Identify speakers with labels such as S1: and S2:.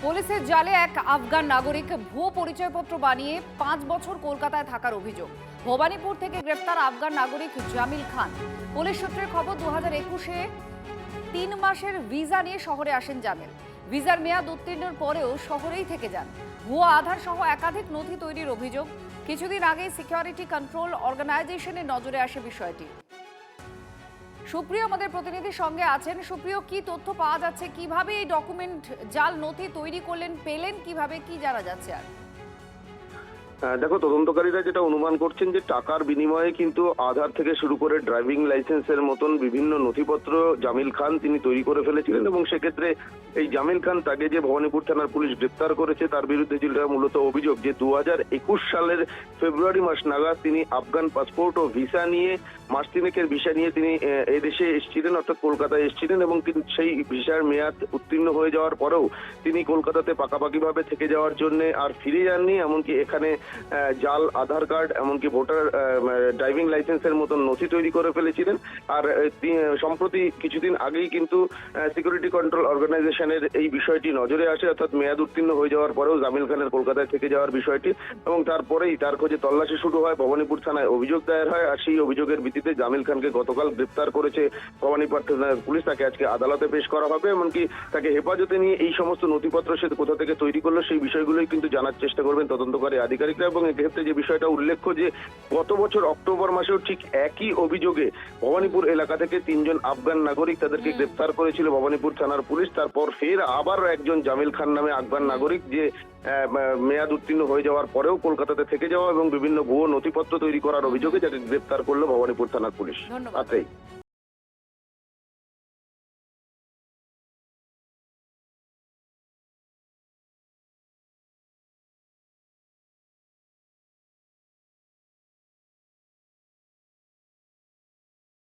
S1: পুলিশের জালে এক আফগান নাগরিক ভুয়ো পরিচয়পত্র বানিয়ে 5 বছর কলকাতায় থাকার অভিযোগ। ভবানীপুর থেকে গ্রেফতার আফগান নাগরিক জামিল খান। পুলিশ সূত্রের খবর 2021-এ 3 মাসের ভিসা নিয়ে শহরে আসেন জামিল। ভিসার মেয়াদ উত্তীর্ণের পরেও শহরেই থেকে যান। ভুয়ো আধার সহ একাধিক নথি তৈরির অভিযোগ। কিছুদিন আগেই সিকিউরিটি কন্ট্রোল অর্গানাইজেশনের নজরে আসে বিষয়টি। সুপ্রিয় আমাদের প্রতিনিধির সঙ্গে আছেন। সুপ্রিয়, কি তথ্য পাওয়া যাচ্ছে, কিভাবে এই ডকুমেন্ট জাল নথি তৈরি করলেন, পেলেন কিভাবে, কি জানা যাচ্ছে? আর
S2: দেখো, তদন্তকারীরা যেটা অনুমান করছেন যে টাকার বিনিময়ে কিন্তু আধার থেকে শুরু করে ড্রাইভিং লাইসেন্সের মতন বিভিন্ন নথিপত্র জামিল খান তিনি তৈরি করে ফেলেছিলেন এবং সেক্ষেত্রে এই জামিল খান তাকে যে ভবানীপুর থানার পুলিশ গ্রেপ্তার করেছে তার বিরুদ্ধে যেটা মূলত অভিযোগ যে 2021 সালের ফেব্রুয়ারি মাস নাগাদ তিনি আফগান পাসপোর্ট ও ভিসা নিয়ে মাস তিনেকের ভিসা নিয়ে তিনি এদেশে এসেছিলেন, অর্থাৎ কলকাতায় এসেছিলেন এবং সেই ভিসার মেয়াদ উত্তীর্ণ হয়ে যাওয়ার পরেও তিনি কলকাতাতে পাকাপাকিভাবে থেকে যাওয়ার জন্য আর ফিরে যাননি। এমনকি এখানে জাল আধার কার্ড, এমনকি ভোটার ড্রাইভিং লাইসেন্সের মতন নথি তৈরি করে ফেলেছিলেন। আর সম্প্রতি কিছুদিন আগেই কিন্তু সিকিউরিটি কন্ট্রোল অর্গানাইজেশনের এই বিষয়টি নজরে আসে, অর্থাৎ মেয়াদ উত্তীর্ণ হয়ে যাওয়ার পরেও জামিল খানের কলকাতায় থেকে যাওয়ার বিষয়টি, এবং তারপরেই তার খোঁজে তল্লাশি শুরু হয়। ভবানীপুর থানায় অভিযোগ দায়ের হয় আর সেই অভিযোগের ভিত্তিতে জামিল খানকে গতকাল গ্রেপ্তার করেছে ভবানীপুর থানার পুলিশ। তাকে আজকে আদালতে পেশ করা হবে, এমনকি তাকে হেফাজতে নিয়ে এই সমস্ত নথিপত্র সে কোথা থেকে তৈরি করলো সেই বিষয়গুলোই কিন্তু জানার চেষ্টা করবেন তদন্তকারী আধিকারিকরা। এবং এক্ষেত্রে যে বিষয়টা উল্লেখ্য যে গত বছর অক্টোবর মাসেও ঠিক একই অভিযোগে ভবানীপুর এলাকা থেকে 3 জন আফগান নাগরিক তাদেরকে গ্রেপ্তার করেছিল ভবানীপুর থানার পুলিশ। তারপর ফের আবার একজন জামিল খান নামে আফগান নাগরিক যে মেয়াদ উত্তীর্ণ হয়ে যাওয়ার পরেও কলকাতাতে থেকে যাওয়া এবং বিভিন্ন ভুয়ো নথিপত্র তৈরি করার অভিযোগে যাকে গ্রেপ্তার করলো ভবানীপুর থানার পুলিশ।
S1: ধন্যবাদ।